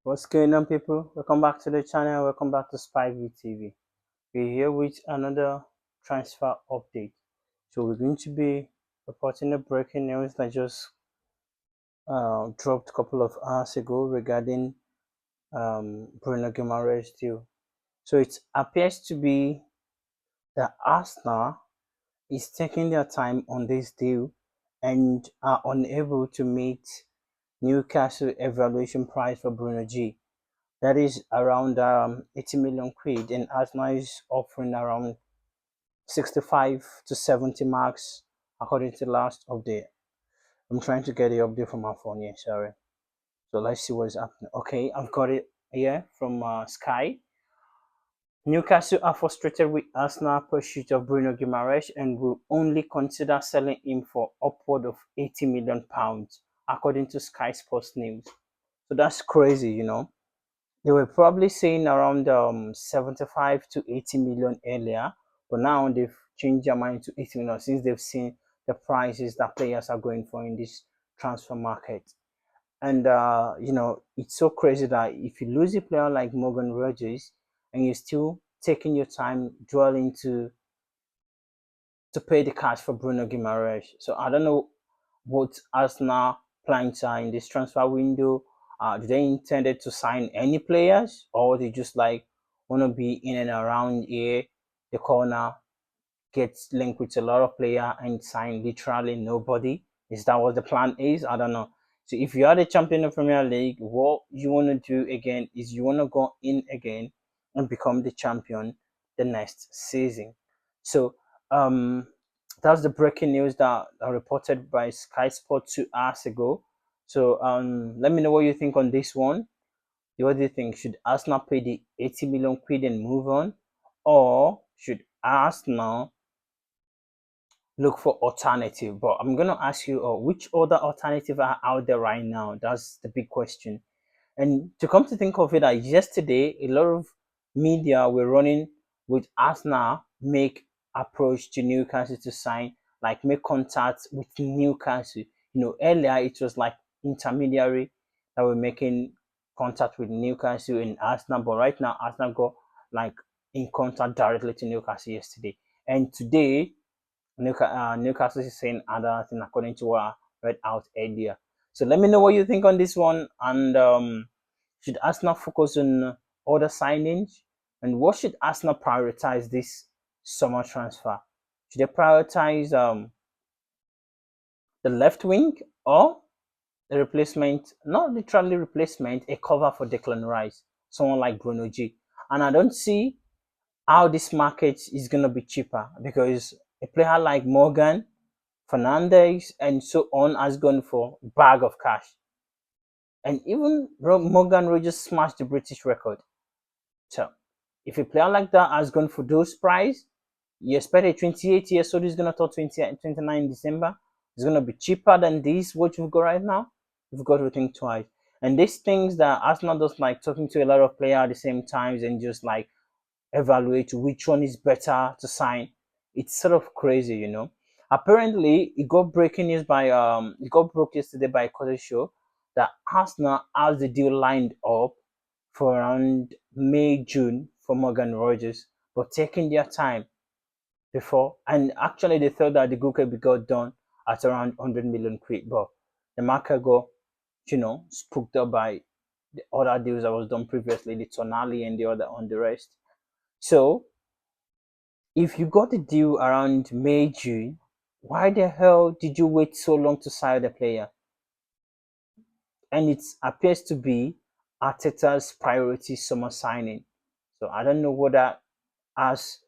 What's going on, people? Welcome back to the channel. Welcome back to SpyView TV. We're here with another transfer update. So we're going to be reporting the breaking news that just dropped a couple of hours ago regarding Bruno Guimaraes deal. So it appears to be that Arsenal is taking their time on this deal and are unable to meet Newcastle evaluation price for Bruno G. That is around 80 million quid, and Arsenal is offering around 65 to 70 marks according to the last update. I'm trying to get the update from my phone here, sorry. So let's see what's happening. Okay, I've got it here from Sky. Newcastle are frustrated with Arsenal pursuit of Bruno Guimaraes and will only consider selling him for upward of £80 million, according to Sky Sports News. So that's crazy. They were probably saying around 75 to 80 million earlier, but now they've changed their mind to 80 million since they've seen the prices that players are going for in this transfer market. And it's so crazy that if you lose a player like Morgan Rogers and you're still taking your time dwelling to pay the cash for Bruno Guimaraes. So I don't know what Arsenal plans are in this transfer window. Do they intended to sign any players, or they just like want to be in and around here, the corner, get linked with a lot of player and sign literally nobody? Is that what the plan is? I don't know. So if you are the champion of Premier League, what you want to do again is you want to go in again and become the champion the next season. So um that's the breaking news that are reported by Sky Sport 2 hours ago. So let me know what you think on this one. What do you think? Should Arsenal pay the 80 million quid and move on, or should Arsenal look for alternative? But I'm gonna ask you, which other alternative are out there right now? That's the big question. And to come to think of it, yesterday a lot of media were running with Arsenal make approach to Newcastle to sign, like make contact with Newcastle. Earlier it was like intermediary that were making contact with Newcastle and Arsenal, but right now Arsenal got like in contact directly to Newcastle yesterday. And today Newcastle is saying other thing according to what I read out earlier. So let me know what you think on this one, and should Arsenal focus on other signings, and what should Arsenal prioritize this summer transfer? Should they prioritize the left wing or the replacement? Not literally replacement, a cover for Declan Rice, someone like Bruno G. And I don't see how this market is gonna be cheaper because a player like Morgan Fernandez and so on has gone for a bag of cash. And even Morgan Rogers smashed the British record. So if a player like that has gone for those price, you expect a 28 years old is going to turn 29 in December. It's going to be cheaper than this, what you've got right now. You've got to think twice. And these things that Arsenal does, like talking to a lot of players at the same time and just like evaluate which one is better to sign. It's sort of crazy. Apparently, it got broke yesterday by a show that Arsenal has the deal lined up for around May, June for Morgan Rogers, but taking their time before. And actually, they thought that the deal could be got done at around 100 million quid, but the market got, spooked up by the other deals that was done previously, the Tonali and the other on the rest. So if you got the deal around May, June, why the hell did you wait so long to sign the player? And it appears to be Arteta's priority summer signing. So I don't know what that has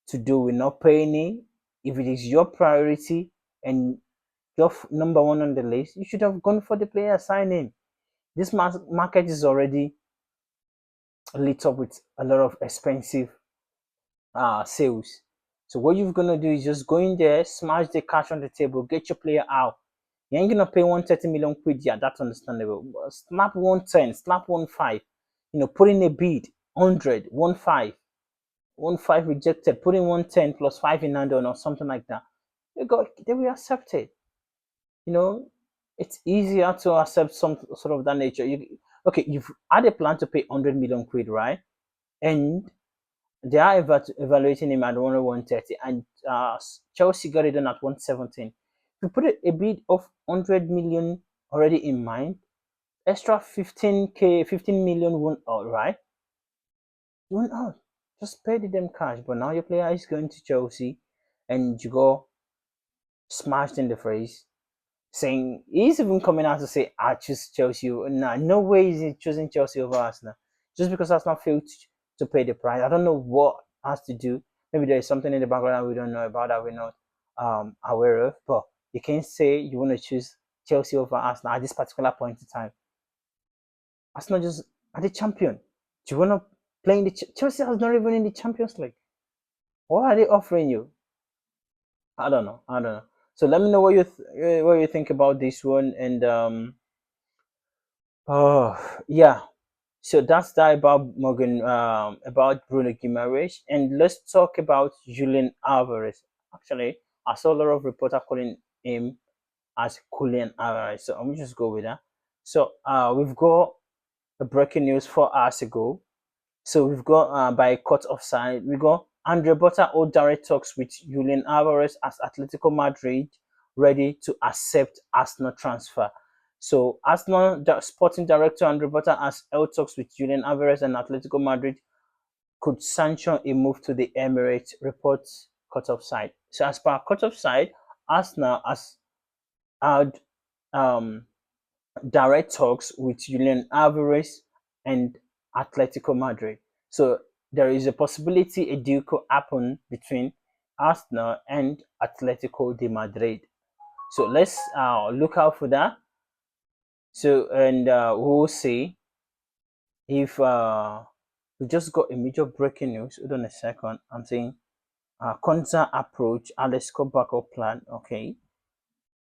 to do with not paying it. If it is your priority and your number one on the list, you should have gone for the player signing. This market is already lit up with a lot of expensive sales. So what you're gonna do is just go in there, smash the cash on the table, get your player out. You ain't gonna pay 130 million quid, yeah, that's understandable. But slap 110, slap 1.5, put in a bid, 100, 1.5, 1.5 rejected, put in 110 plus 5 in hand or something like that. They will accept it. You know, it's easier to accept some sort of that nature. Okay, you've had a plan to pay 100 million quid, right? And they are evaluating him at 130, and Chelsea got it done at 117. If you put a bid of 100 million already in mind, extra 15 million won't out, right? Won't out. Just pay them cash. But now your player is going to Chelsea, and you go smashed in the face, saying he's even coming out to say, "I choose Chelsea." Nah, no way is he choosing Chelsea over Arsenal just because Arsenal failed to pay the price. I don't know what has to do. Maybe there is something in the background that we don't know about that we're not aware of. But you can't say you want to choose Chelsea over Arsenal at this particular point in time. Arsenal just are the champion. Do you want to play in the Chelsea has not even in the Champions League? What are they offering you? I don't know. I don't know. So let me know what you think about this one, and oh yeah. So that's that about Morgan, about Bruno Guimaraes, and let's talk about Julian Alvarez. Actually, I saw a lot of reporter calling him as Julian Alvarez, so I'm gonna just go with that. So we've got a breaking news 4 hours ago. So we've got by cut offside, we got Andre Botta hold direct talks with Julian Alvarez as Atletico Madrid ready to accept Arsenal transfer. So Arsenal sporting director Andre Botta has held talks with Julian Alvarez, and Atletico Madrid could sanction a move to the Emirates, reports cut offside. So as per cut offside, Arsenal has had um, direct talks with Julian Alvarez and Atletico Madrid. So there is a possibility a deal could happen between Arsenal and Atletico de Madrid. So let's look out for that. So and we'll see if we just got a major breaking news. Hold on a second. I'm saying Konza approach, Alex backup plan. Okay.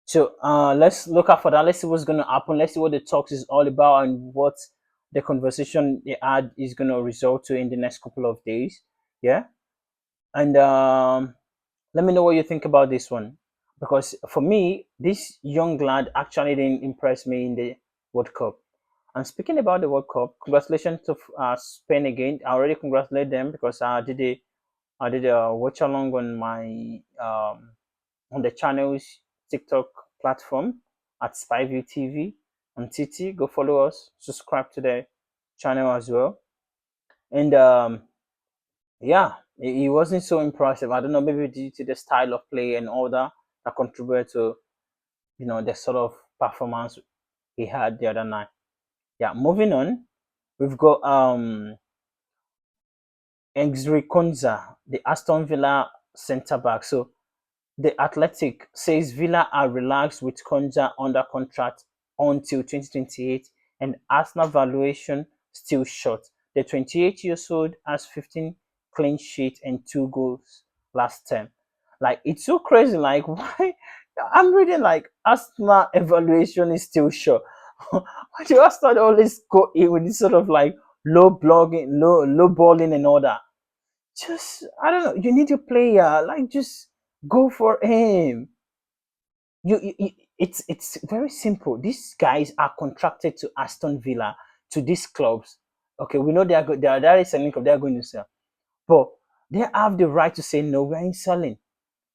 So let's look out for that. Let's see what's going to happen. Let's see what the talks is all about and what the conversation they had is going to result to in the next couple of days. Yeah. And let me know what you think about this one. Because for me, this young lad actually didn't impress me in the World Cup. And speaking about the World Cup, congratulations to Spain again. I already congratulate them because I did a watch along on my on the channel's TikTok platform at SpyView TV on TT. Go follow us, subscribe to the channel as well. And yeah, it wasn't so impressive. I don't know, maybe due to the style of play and all that that contributed to the sort of performance he had the other night. Yeah, moving on, we've got Ezri Konza, the Aston Villa centre back. So the Athletic says Villa are relaxed with Konja under contract until 2028, and Arsenal valuation still short. The 28 years old has 15 clean sheets and 2 goals last term. Like, it's so crazy. Like, why? I'm reading like Arsenal evaluation is still short. Why do Arsenal always go in with this sort of like low balling and all that? Just, I don't know. You need a player. Like, just go for him. It's very simple. These guys are contracted to Aston Villa, to these clubs. Okay, we know they are good. There is a link of they are going to sell, but they have the right to say no. We ain't selling.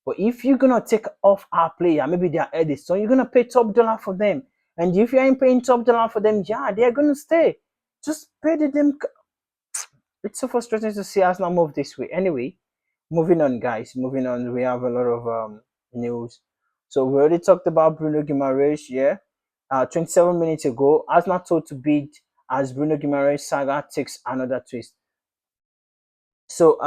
But if you're gonna take off our player, maybe they are edits, so you're gonna pay top dollar for them. And if you ain't paying top dollar for them, yeah, they are gonna stay. Just pay them. It's so frustrating to see us not move this way. Anyway, moving on, guys. Moving on. We have a lot of news. So we already talked about Bruno Guimaraes. Yeah, 27 minutes ago, Arsenal told to bid as Bruno Guimaraes saga takes another twist. So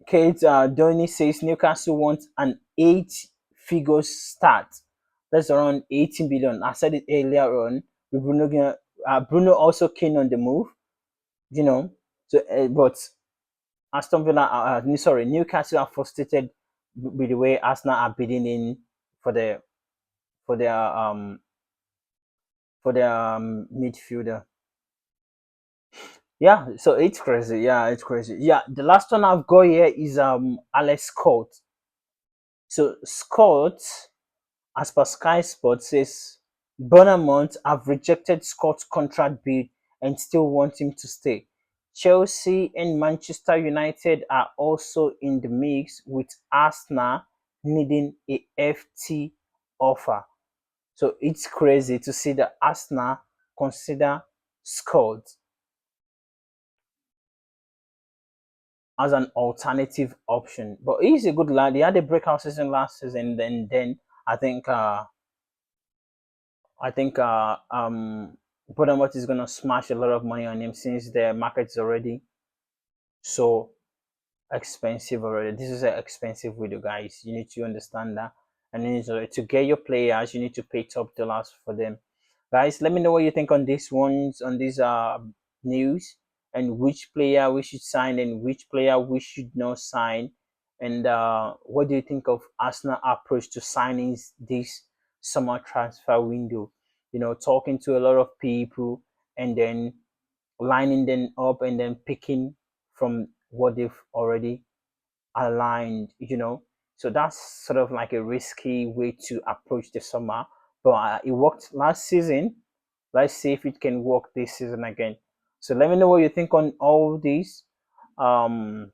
Kate Donny says Newcastle wants an 8 figure start. That's around 18 billion. I said it earlier on. With Bruno also keen on the move. You know, so but Aston Villa, sorry, Newcastle are frustrated with the way Arsenal are bidding in for the for their um midfielder. Yeah, so it's crazy. Yeah, it's crazy. Yeah, the last one I've got here is Alex Scott. So Scott, as per Sky Sports, says Bournemouth have rejected Scott's contract bid and still want him to stay. Chelsea and Manchester United are also in the mix, with Arsenal needing a FT offer. So it's crazy to see that Arsenal consider Scott as an alternative option. But he's a good lad. He had a breakout season last season. Then I think I think Bournemouth is gonna smash a lot of money on him since the market is already so expensive already. This is an expensive video, guys. You need to understand that. And then to get your players, you need to pay top dollars for them. Guys, let me know what you think on these ones, on these news, and which player we should sign and which player we should not sign. And what do you think of Arsenal approach to signings this summer transfer window? You know, talking to a lot of people and then lining them up and then picking from what they've already aligned, So that's sort of like a risky way to approach the summer, but it worked last season. Let's see if it can work this season again. So let me know what you think on all these um,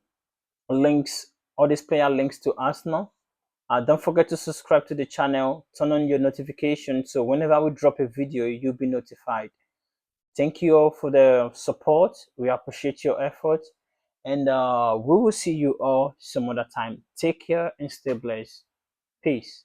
links, all these player links to Arsenal. Don't forget to subscribe to the channel, turn on your notifications so whenever we drop a video, you'll be notified. Thank you all for the support. We appreciate your effort. And we will see you all some other time. Take care and stay blessed. Peace.